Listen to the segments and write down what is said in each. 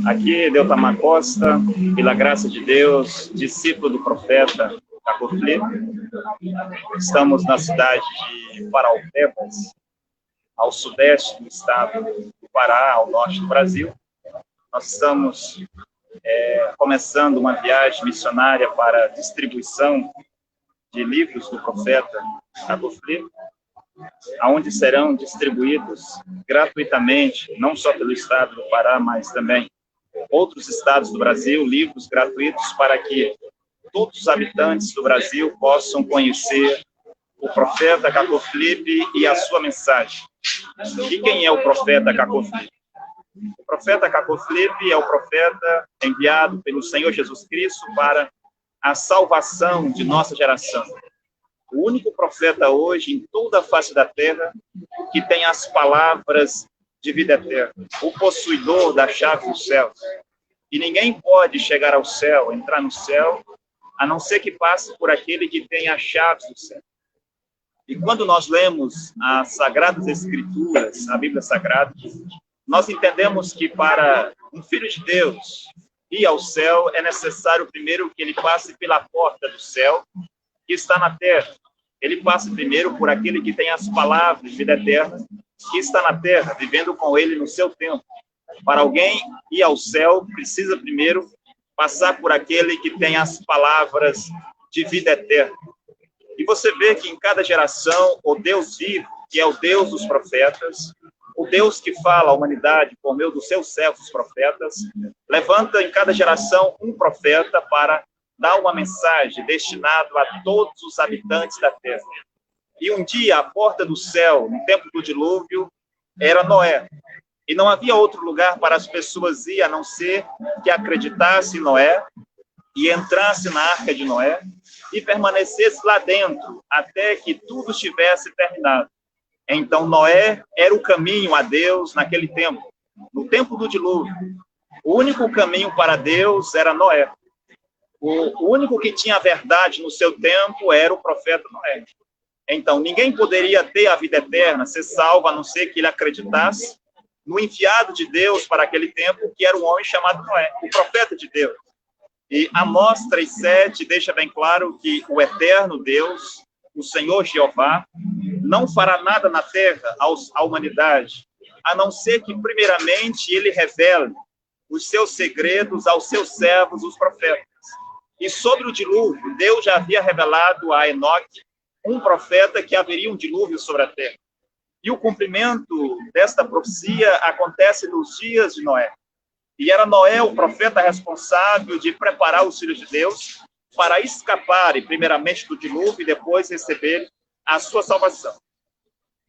Aqui, Deutamar Costa, pela graça de Deus, discípulo do profeta Caco Filipe. Estamos na cidade de Paraupebas, ao sudeste do estado do Pará, ao norte do Brasil. Nós estamos começando uma viagem missionária para a distribuição de livros do profeta Caco Filipe, onde serão distribuídos gratuitamente, não só pelo estado do Pará, mas também outros estados do Brasil, livros gratuitos para que todos os habitantes do Brasil possam conhecer o profeta Caco Filipe e a sua mensagem. E quem é o profeta Caco Filipe? O profeta Caco Filipe é o profeta enviado pelo Senhor Jesus Cristo para a salvação de nossa geração. O único profeta hoje em toda a face da terra que tem as palavras de vida eterna, o possuidor da chave dos céus. E ninguém pode chegar ao céu, entrar no céu, a não ser que passe por aquele que tem as chaves do céu. E quando nós lemos as Sagradas Escrituras, a Bíblia Sagrada, nós entendemos que para um filho de Deus ir ao céu é necessário primeiro que ele passe pela porta do céu, que está na terra. Ele passa primeiro por aquele que tem as palavras de vida eterna, que está na terra, vivendo com ele no seu tempo. Para alguém ir ao céu, precisa primeiro passar por aquele que tem as palavras de vida eterna. E você vê que em cada geração, o Deus vivo, que é o Deus dos profetas, o Deus que fala à humanidade por meio dos seus servos, os profetas, levanta em cada geração um profeta para dar uma mensagem destinada a todos os habitantes da terra. E um dia, a porta do céu, no tempo do dilúvio, era Noé. E não havia outro lugar para as pessoas ir, a não ser que acreditasse em Noé e entrasse na arca de Noé e permanecesse lá dentro, até que tudo estivesse terminado. Então, Noé era o caminho a Deus naquele tempo, no tempo do dilúvio. O único caminho para Deus era Noé. O único que tinha a verdade no seu tempo era o profeta Noé. Então, ninguém poderia ter a vida eterna, ser salvo, a não ser que ele acreditasse no enviado de Deus para aquele tempo, que era um homem chamado Noé, o profeta de Deus. E Amós 3:7 deixa bem claro que o eterno Deus, o Senhor Jeová, não fará nada na terra à humanidade, a não ser que, primeiramente, ele revele os seus segredos aos seus servos, os profetas. E sobre o dilúvio, Deus já havia revelado a Enoque, um profeta, que haveria um dilúvio sobre a terra. E o cumprimento desta profecia acontece nos dias de Noé. E era Noé o profeta responsável de preparar os filhos de Deus para escaparem, primeiramente, do dilúvio e depois receberem a sua salvação.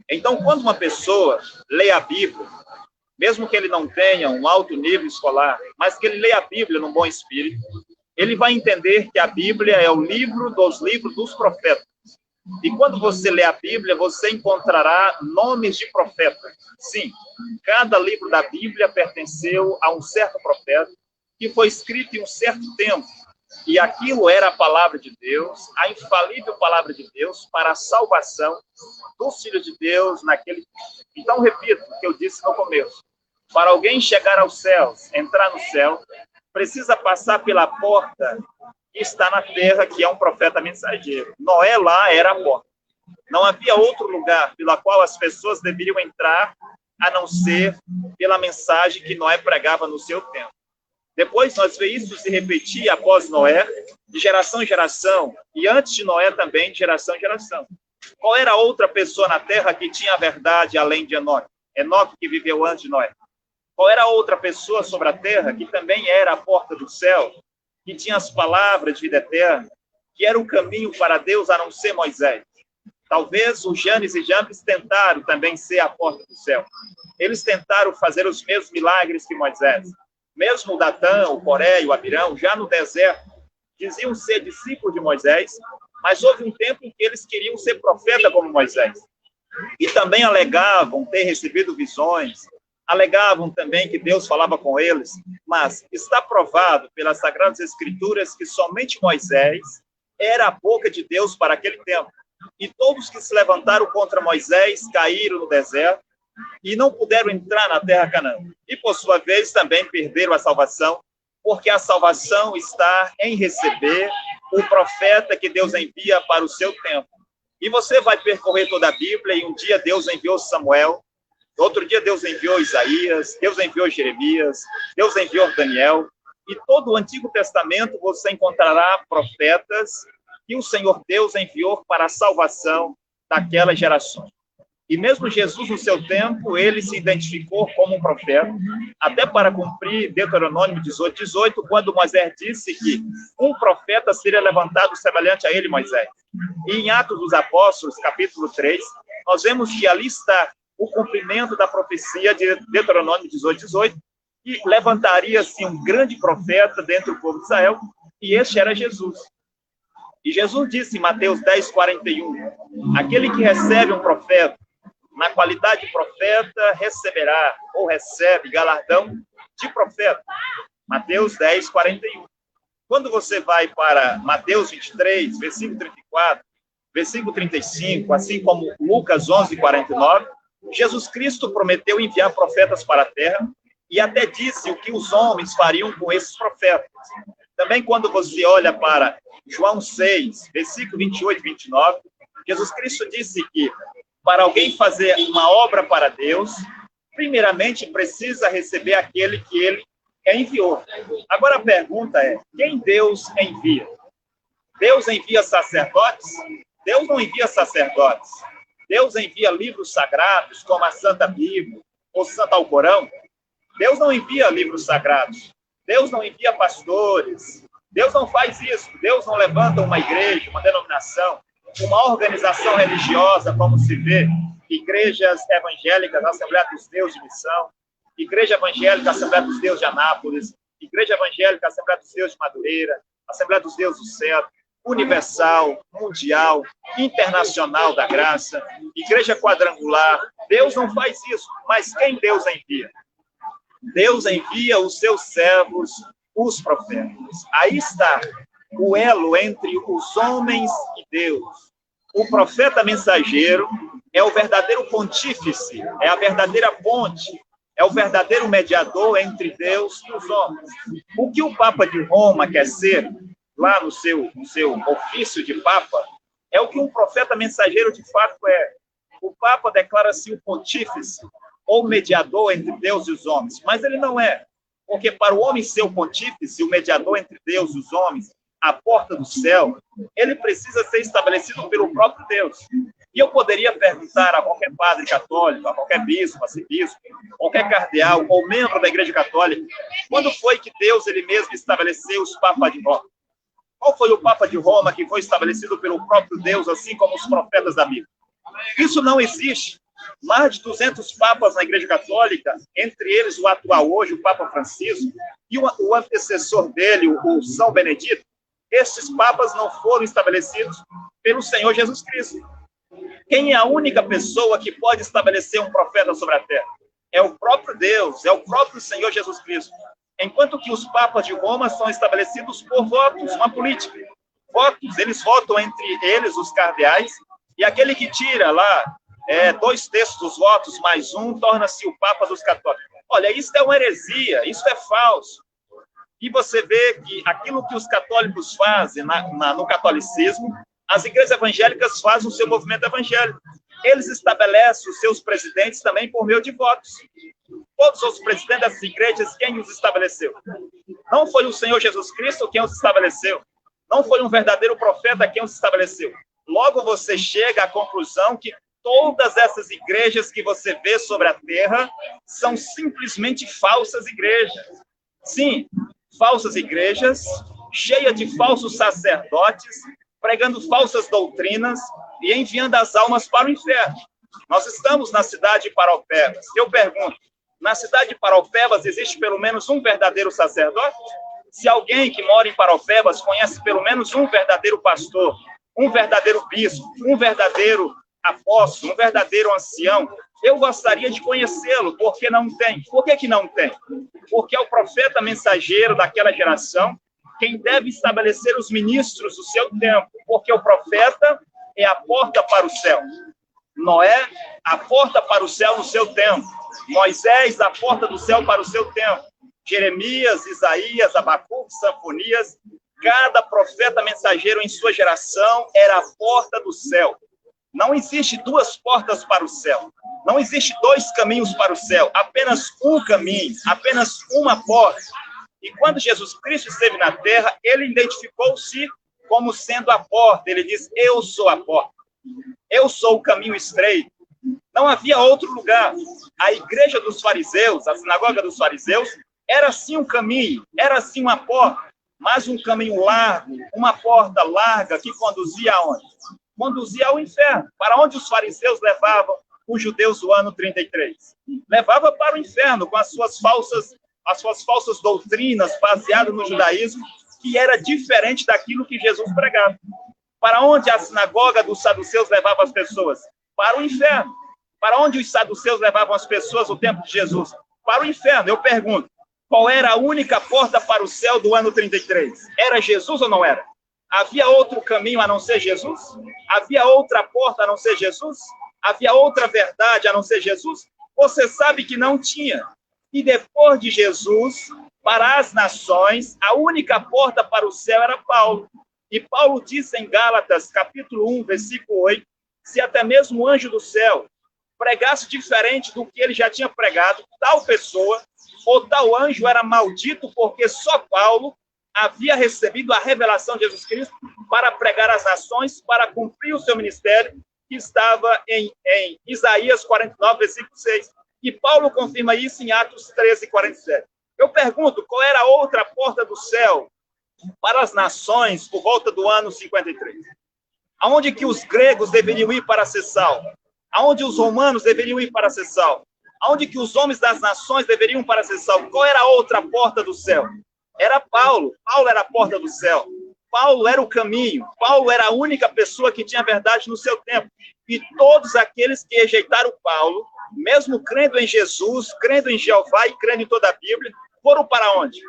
Então, quando uma pessoa lê a Bíblia, mesmo que ele não tenha um alto nível escolar, mas que ele lê a Bíblia num bom espírito, ele vai entender que a Bíblia é o livro dos profetas. E quando você lê a Bíblia, você encontrará nomes de profetas. Sim, cada livro da Bíblia pertenceu a um certo profeta, que foi escrito em um certo tempo. E aquilo era a palavra de Deus, a infalível palavra de Deus para a salvação dos filhos de Deus naquele tempo. Então, repito o que eu disse no começo. Para alguém chegar aos céus, entrar no céu, precisa passar pela porta que está na terra, que é um profeta mensageiro. Noé lá era a porta. Não havia outro lugar pela qual as pessoas deveriam entrar, a não ser pela mensagem que Noé pregava no seu tempo. Depois nós vemos isso se repetir após Noé, de geração em geração, e antes de Noé também, de geração em geração. Qual era a outra pessoa na terra que tinha a verdade além de Enoque? Enoque, que viveu antes de Noé. Qual era a outra pessoa sobre a terra que também era a porta do céu, que tinha as palavras de vida eterna, que era o caminho para Deus, a não ser Moisés? Talvez os Janes e Jambres tentaram também ser a porta do céu. Eles tentaram fazer os mesmos milagres que Moisés. Mesmo o Datã, o Coré e o Abirão, já no deserto, diziam ser discípulos de Moisés, mas houve um tempo em que eles queriam ser profeta como Moisés. E também alegavam ter recebido visões, alegavam também que Deus falava com eles, mas está provado pelas Sagradas Escrituras que somente Moisés era a boca de Deus para aquele tempo. E todos que se levantaram contra Moisés caíram no deserto, e não puderam entrar na terra Canaã. E, por sua vez, também perderam a salvação, porque a salvação está em receber o profeta que Deus envia para o seu tempo. E você vai percorrer toda a Bíblia, e um dia Deus enviou Samuel, outro dia Deus enviou Isaías, Deus enviou Jeremias, Deus enviou Daniel, e todo o Antigo Testamento você encontrará profetas que o Senhor Deus enviou para a salvação daquelas gerações. E mesmo Jesus, no seu tempo, ele se identificou como um profeta, até para cumprir Deuteronômio 18:18, quando Moisés disse que um profeta seria levantado semelhante a ele, Moisés. E em Atos dos Apóstolos, capítulo 3, nós vemos que ali está o cumprimento da profecia de Deuteronômio 18:18, e levantaria-se um grande profeta dentro do povo de Israel, e este era Jesus. E Jesus disse em Mateus 10:41, aquele que recebe um profeta, na qualidade de profeta, receberá, ou recebe, galardão de profeta. Mateus 10:41. Quando você vai para Mateus 23, versículo 34, versículo 35, assim como Lucas 11:49, Jesus Cristo prometeu enviar profetas para a terra e até disse o que os homens fariam com esses profetas. Também quando você olha para João 6, versículo 28 e 29, Jesus Cristo disse que para alguém fazer uma obra para Deus, primeiramente precisa receber aquele que ele enviou. Agora a pergunta é, quem Deus envia? Deus envia sacerdotes? Deus não envia sacerdotes. Deus envia livros sagrados, como a Santa Bíblia ou Santo Alcorão. Deus não envia livros sagrados. Deus não envia pastores. Deus não faz isso. Deus não levanta uma igreja, uma denominação, uma organização religiosa, como se vê, igrejas evangélicas, Assembleia dos Deus de Missão, Igreja Evangélica, Assembleia dos Deus de Anápolis, Igreja Evangélica, Assembleia dos Deus de Madureira, Assembleia dos Deus do Céu, Universal, Mundial, Internacional da Graça, Igreja Quadrangular. Deus não faz isso, mas quem Deus envia? Deus envia os seus servos, os profetas. Aí está o elo entre os homens e Deus. O profeta mensageiro é o verdadeiro pontífice, é a verdadeira ponte, é o verdadeiro mediador entre Deus e os homens. O que o Papa de Roma quer ser, lá no seu ofício de Papa, é o que um profeta mensageiro de fato é. O Papa declara-se o pontífice, ou mediador entre Deus e os homens, mas ele não é. Porque para o homem ser o pontífice, o mediador entre Deus e os homens, a porta do céu, ele precisa ser estabelecido pelo próprio Deus. E eu poderia perguntar a qualquer padre católico, a qualquer bispo, arcebispo, qualquer cardeal ou membro da Igreja Católica, quando foi que Deus ele mesmo estabeleceu os papas de Roma? Qual foi o Papa de Roma que foi estabelecido pelo próprio Deus, assim como os profetas da Bíblia? Isso não existe. Mais de 200 papas na Igreja Católica, entre eles o atual hoje, o Papa Francisco, e o antecessor dele, o São Benedito, esses papas não foram estabelecidos pelo Senhor Jesus Cristo. Quem é a única pessoa que pode estabelecer um profeta sobre a terra? É o próprio Deus, é o próprio Senhor Jesus Cristo. Enquanto que os papas de Roma são estabelecidos por votos, uma política. Votos, eles votam entre eles, os cardeais, e aquele que tira lá 2/3 dos votos mais um, torna-se o Papa dos católicos. Olha, isso é uma heresia, isso é falso. E você vê que aquilo que os católicos fazem no catolicismo, as igrejas evangélicas fazem o seu movimento evangélico. Eles estabelecem os seus presidentes também por meio de votos. Todos os presidentes dessas igrejas, quem os estabeleceu? Não foi o Senhor Jesus Cristo quem os estabeleceu. Não foi um verdadeiro profeta quem os estabeleceu. Logo você chega à conclusão que todas essas igrejas que você vê sobre a terra são simplesmente falsas igrejas. Sim, falsas igrejas, cheias de falsos sacerdotes, pregando falsas doutrinas e enviando as almas para o inferno. Nós estamos na cidade de Paraupebas. Eu pergunto, na cidade de Paraupebas existe pelo menos um verdadeiro sacerdote? Se alguém que mora em Paraupebas conhece pelo menos um verdadeiro pastor, um verdadeiro bispo, um verdadeiro apóstolo, um verdadeiro ancião, eu gostaria de conhecê-lo, porque não tem. Por que não tem? Porque é o profeta mensageiro daquela geração quem deve estabelecer os ministros do seu tempo, porque o profeta é a porta para o céu. Noé, a porta para o céu no seu tempo. Moisés, a porta do céu para o seu tempo. Jeremias, Isaías, Abacuque, Sanfonias, cada profeta mensageiro em sua geração era a porta do céu. Não existe duas portas para o céu. Não existe dois caminhos para o céu. Apenas um caminho, apenas uma porta. E quando Jesus Cristo esteve na terra, ele identificou-se como sendo a porta. Ele diz, eu sou a porta. Eu sou o caminho estreito. Não havia outro lugar. A igreja dos fariseus, a sinagoga dos fariseus, era sim um caminho, era sim uma porta, mas um caminho largo, uma porta larga que conduzia aonde? Conduzia ao inferno. Para onde os fariseus levavam os judeus do ano 33? Levava para o inferno com as suas falsas doutrinas baseadas no judaísmo, que era diferente daquilo que Jesus pregava. Para onde a sinagoga dos saduceus levava as pessoas? Para o inferno. Para onde os saduceus levavam as pessoas no tempo de Jesus? Para o inferno. Eu pergunto, qual era a única porta para o céu do ano 33? Era Jesus ou não era? Havia outro caminho a não ser Jesus? Havia outra porta a não ser Jesus? Havia outra verdade a não ser Jesus? Você sabe que não tinha. E depois de Jesus, para as nações, a única porta para o céu era Paulo. E Paulo disse em Gálatas, capítulo 1, versículo 8, se até mesmo o anjo do céu pregasse diferente do que ele já tinha pregado, tal pessoa ou tal anjo era maldito, porque só Paulo havia recebido a revelação de Jesus Cristo para pregar às nações, para cumprir o seu ministério, que estava em Isaías 49, versículo 6. E Paulo confirma isso em Atos 13, 47. Eu pergunto, qual era a outra porta do céu para as nações por volta do ano 53? Aonde que os gregos deveriam ir para ser salvos? Aonde os romanos deveriam ir para ser salvos? Aonde que os homens das nações deveriam ir para ser salvos? Qual era a outra porta do céu? Era Paulo. Paulo era a porta do céu. Paulo era o caminho. Paulo era a única pessoa que tinha verdade no seu tempo. E todos aqueles que rejeitaram Paulo, mesmo crendo em Jesus, crendo em Jeová e crendo em toda a Bíblia, foram para onde?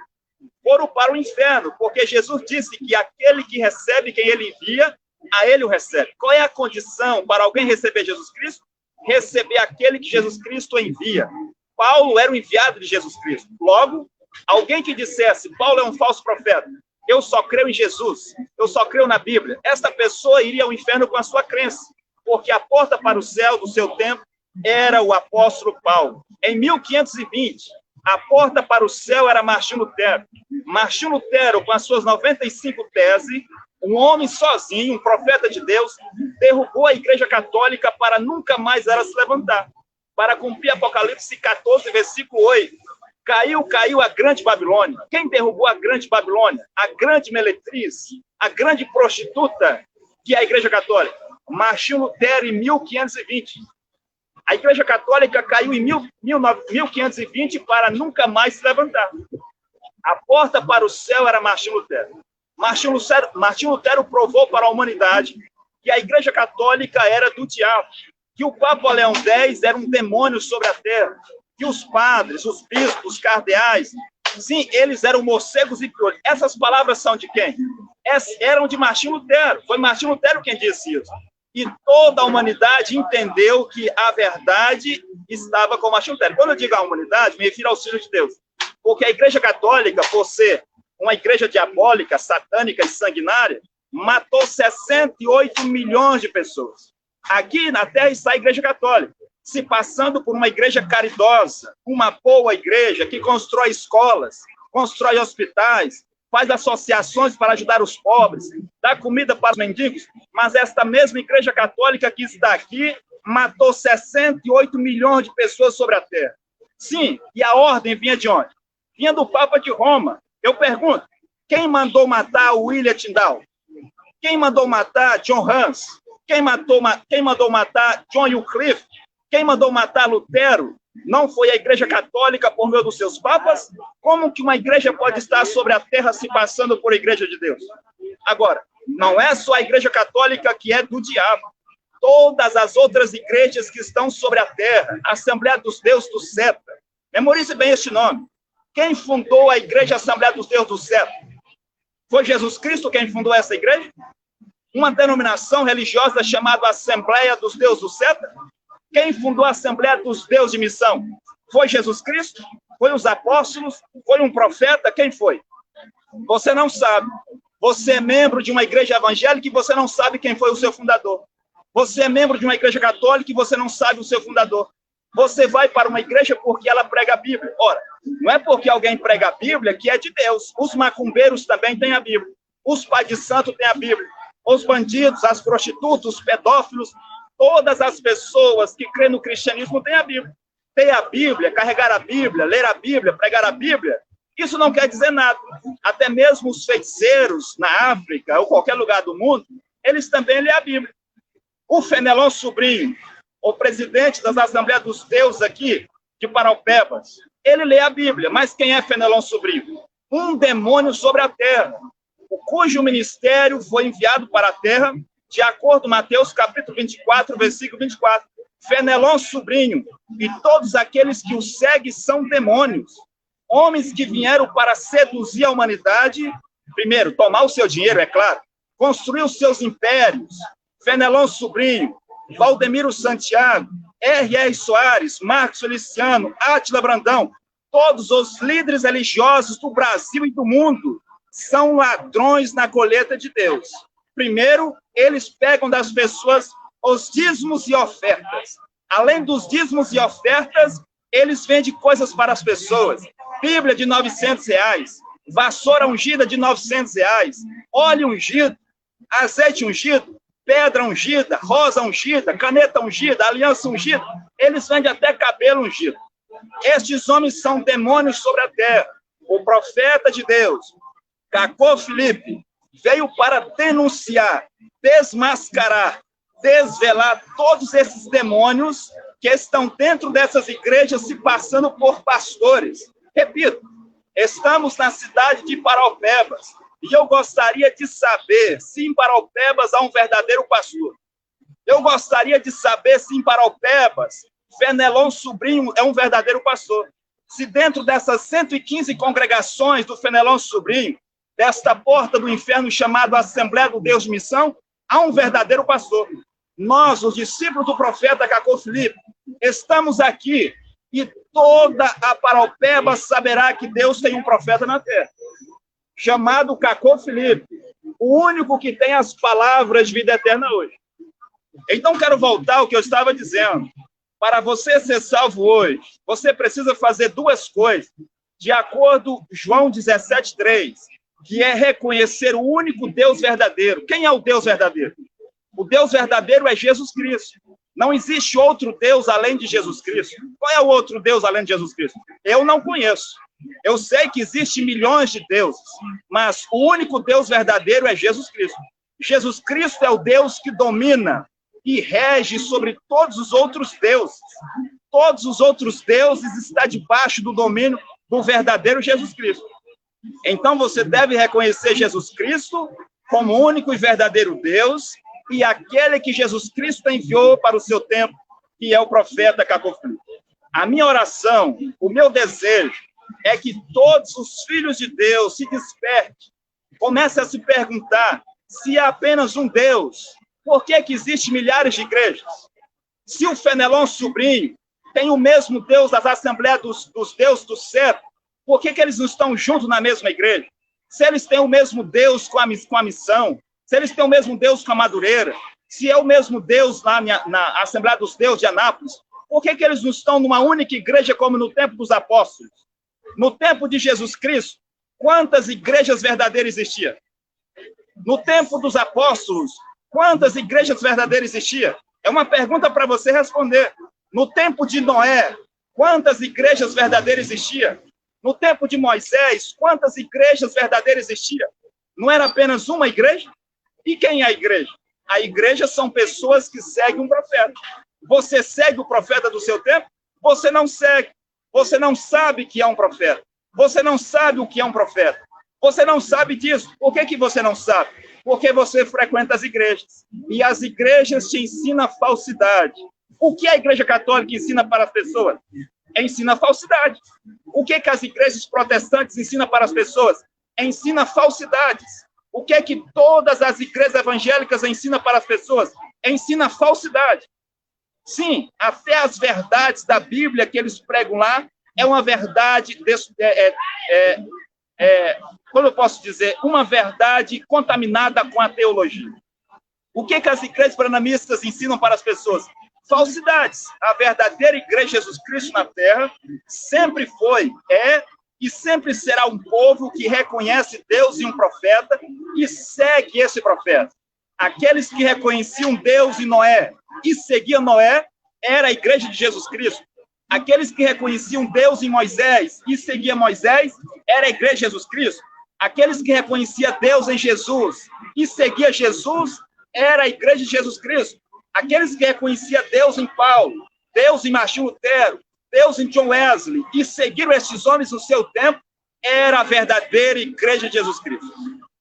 Foram para o inferno, porque Jesus disse que aquele que recebe quem ele envia, a ele o recebe. Qual é a condição para alguém receber Jesus Cristo? Receber aquele que Jesus Cristo envia. Paulo era o enviado de Jesus Cristo. Logo, alguém que dissesse, Paulo é um falso profeta, eu só creio em Jesus, eu só creio na Bíblia, esta pessoa iria ao inferno com a sua crença, porque a porta para o céu do seu tempo era o apóstolo Paulo. Em 1520, a porta para o céu era Martinho Lutero. Martinho Lutero, com as suas 95 teses, um homem sozinho, um profeta de Deus, derrubou a Igreja Católica para nunca mais ela se levantar. Para cumprir Apocalipse 14, versículo 8. Caiu a grande Babilônia. Quem derrubou a grande Babilônia? A grande meretriz, a grande prostituta, que é a Igreja Católica. Martinho Lutero, em 1520. A Igreja Católica caiu em 1520 para nunca mais se levantar. A porta para o céu era Martinho Lutero. Martinho Lutero provou para a humanidade que a Igreja Católica era do diabo, que o Papa Leão X era um demônio sobre a terra, que os padres, os bispos, os cardeais, sim, eles eram morcegos e piolhos. Essas palavras são de quem? Eram de Martinho Lutero. Foi Martinho Lutero quem disse isso. E toda a humanidade entendeu que a verdade estava com Martinho Lutero. Quando eu digo a humanidade, me refiro ao Filho de Deus. Porque a Igreja Católica, por ser uma igreja diabólica, satânica e sanguinária, matou 68 milhões de pessoas. Aqui na Terra está a Igreja Católica, se passando por uma igreja caridosa, uma boa igreja que constrói escolas, constrói hospitais, faz associações para ajudar os pobres, dá comida para os mendigos, mas esta mesma Igreja Católica que está aqui matou 68 milhões de pessoas sobre a Terra. Sim, e a ordem vinha de onde? Vinha do Papa de Roma. Eu pergunto, quem mandou matar William Tyndale? Quem mandou matar John Hus? Quem mandou matar John Wycliffe? Quem mandou matar Lutero? Não foi a Igreja Católica por meio dos seus papas? Como que uma igreja pode estar sobre a terra se passando por Igreja de Deus? Agora, não é só a Igreja Católica que é do diabo. Todas as outras igrejas que estão sobre a terra, a Assembleia dos Deus do Seta. Memorize bem este nome. Quem fundou a Igreja Assembleia dos Deus do Céu? Foi Jesus Cristo quem fundou essa igreja? uma denominação religiosa chamada Assembleia dos Deus do Sétimo? Quem fundou a Assembleia dos Deus de Missão? Foi Jesus Cristo? Foi os apóstolos? Foi um profeta? Quem foi? Você não sabe. Você é membro de uma igreja evangélica e você não sabe quem foi o seu fundador. Você é membro de uma igreja católica e você não sabe o seu fundador. Você vai para uma igreja porque ela prega a Bíblia. Ora, não é porque alguém prega a Bíblia que é de Deus. Os macumbeiros também têm a Bíblia. Os pais de santo têm a Bíblia. Os bandidos, as prostitutas, os pedófilos, todas as pessoas que creem no cristianismo têm a Bíblia. Ter a Bíblia, carregar a Bíblia, ler a Bíblia, pregar a Bíblia, isso não quer dizer nada. Até mesmo os feiticeiros na África ou qualquer lugar do mundo, eles também lêem a Bíblia. O Fenelon Sobrinho, o presidente das Assembleias dos Deus aqui, de Paraupebas, ele lê a Bíblia. Mas quem é Fenelon Sobrinho? Um demônio sobre a terra, cujo ministério foi enviado para a terra, de acordo com Mateus capítulo 24, versículo 24. Fenelon Sobrinho e todos aqueles que o seguem são demônios, homens que vieram para seduzir a humanidade, primeiro, tomar o seu dinheiro, é claro, construir os seus impérios. Fenelon Sobrinho, Valdemiro Santiago, R.R. Soares, Marcos Feliciano, Átila Brandão, todos os líderes religiosos do Brasil e do mundo são ladrões na colheita de Deus. Primeiro, eles pegam das pessoas os dízimos e ofertas. Além dos dízimos e ofertas, eles vendem coisas para as pessoas. Bíblia de R$900, vassoura ungida de R$900, óleo ungido, azeite ungido, pedra ungida, rosa ungida, caneta ungida, aliança ungida. Eles vendem até cabelo ungido. Estes homens são demônios sobre a terra. O profeta de Deus, Cacô Felipe, veio para denunciar, desmascarar, desvelar todos esses demônios que estão dentro dessas igrejas se passando por pastores. Repito, estamos na cidade de Paraupebas e eu gostaria de saber se em Paraupebas há um verdadeiro pastor. Eu gostaria de saber se em Paraupebas Fenelon Sobrinho é um verdadeiro pastor. Se dentro dessas 115 congregações do Fenelon Sobrinho, desta porta do inferno chamada Assembleia do Deus de Missão, há um verdadeiro pastor. Nós, os discípulos do profeta Cacô Felipe, estamos aqui e toda a Paraupeba saberá que Deus tem um profeta na terra, chamado Cacô Felipe, o único que tem as palavras de vida eterna hoje. Então, quero voltar ao que eu estava dizendo. Para você ser salvo hoje, você precisa fazer duas coisas, de acordo com João 17:3, que é reconhecer o único Deus verdadeiro. Quem é o Deus verdadeiro? O Deus verdadeiro é Jesus Cristo. Não existe outro Deus além de Jesus Cristo. Qual é o outro Deus além de Jesus Cristo? Eu não conheço. Eu sei que existem milhões de deuses, mas o único Deus verdadeiro é Jesus Cristo. Jesus Cristo é o Deus que domina e rege sobre todos os outros deuses. Todos os outros deuses estão debaixo do domínio do verdadeiro Jesus Cristo. Então você deve reconhecer Jesus Cristo como o único e verdadeiro Deus e aquele que Jesus Cristo enviou para o seu tempo, que é o profeta Cacô Felipe. A minha oração, o meu desejo é que todos os filhos de Deus se despertem, comecem a se perguntar se há apenas um Deus. Por que existem milhares de igrejas? Se o Fenelon Sobrinho tem o mesmo Deus das Assembleias dos Deus do Céu, por que eles não estão juntos na mesma igreja? Se eles têm o mesmo Deus com a missão, se eles têm o mesmo Deus com a Madureira, se é o mesmo Deus lá na Assembleia dos Deus de Anápolis, por que eles não estão numa única igreja como no tempo dos apóstolos? No tempo de Jesus Cristo, quantas igrejas verdadeiras existiam? No tempo dos apóstolos, quantas igrejas verdadeiras existiam? É uma pergunta para você responder. No tempo de Noé, quantas igrejas verdadeiras existiam? No tempo de Moisés, quantas igrejas verdadeiras existiam? Não era apenas uma igreja? E quem é a igreja? A igreja são pessoas que seguem um profeta. Você segue o profeta do seu tempo? Você não segue. Você não sabe que é um profeta. Você não sabe o que é um profeta. Você não sabe disso. Por que você não sabe? Porque você frequenta as igrejas. E as igrejas te ensinam falsidade. O que a igreja católica ensina para as pessoas? Ensina falsidade. O que as igrejas protestantes ensinam para as pessoas? Ensina falsidades. O que é que todas as igrejas evangélicas ensinam para as pessoas? Ensina falsidade. Sim, até as verdades da Bíblia que eles pregam lá é uma verdade, como eu posso dizer, uma verdade contaminada com a teologia. O que as igrejas pranamistas ensinam para as pessoas? Falsidades. A verdadeira igreja de Jesus Cristo na Terra sempre foi, e sempre será um povo que reconhece Deus e um profeta e segue esse profeta. Aqueles que reconheciam Deus em Noé e seguiam Noé era a igreja de Jesus Cristo. Aqueles que reconheciam Deus em Moisés e seguiam Moisés era a igreja de Jesus Cristo. Aqueles que reconheciam Deus em Jesus e seguiam Jesus era a igreja de Jesus Cristo. Aqueles que reconheciam Deus em Paulo, Deus em Martim Lutero, Deus em John Wesley e seguiram esses homens no seu tempo era a verdadeira igreja de Jesus Cristo.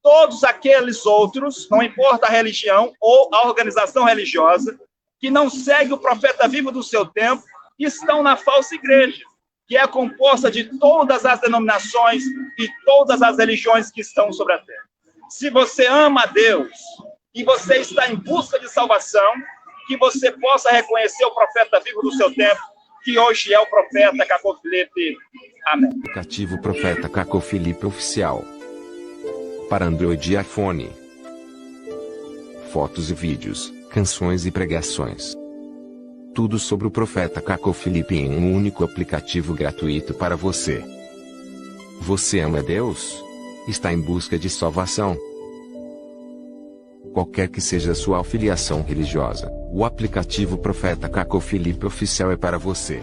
Todos aqueles outros, não importa a religião ou a organização religiosa, que não segue o profeta vivo do seu tempo, estão na falsa igreja, que é composta de todas as denominações e todas as religiões que estão sobre a terra. Se você ama a Deus e você está em busca de salvação, que você possa reconhecer o profeta vivo do seu tempo, que hoje é o profeta Cacô Felipe. Amém. Aplicativo Profeta Cacô Felipe Oficial. Para Android e iPhone. Fotos e vídeos, canções e pregações. Tudo sobre o profeta Cacô Felipe em um único aplicativo gratuito para você. Você ama Deus? Está em busca de salvação? Qualquer que seja a sua afiliação religiosa, o aplicativo Profeta Cacô Felipe Oficial é para você.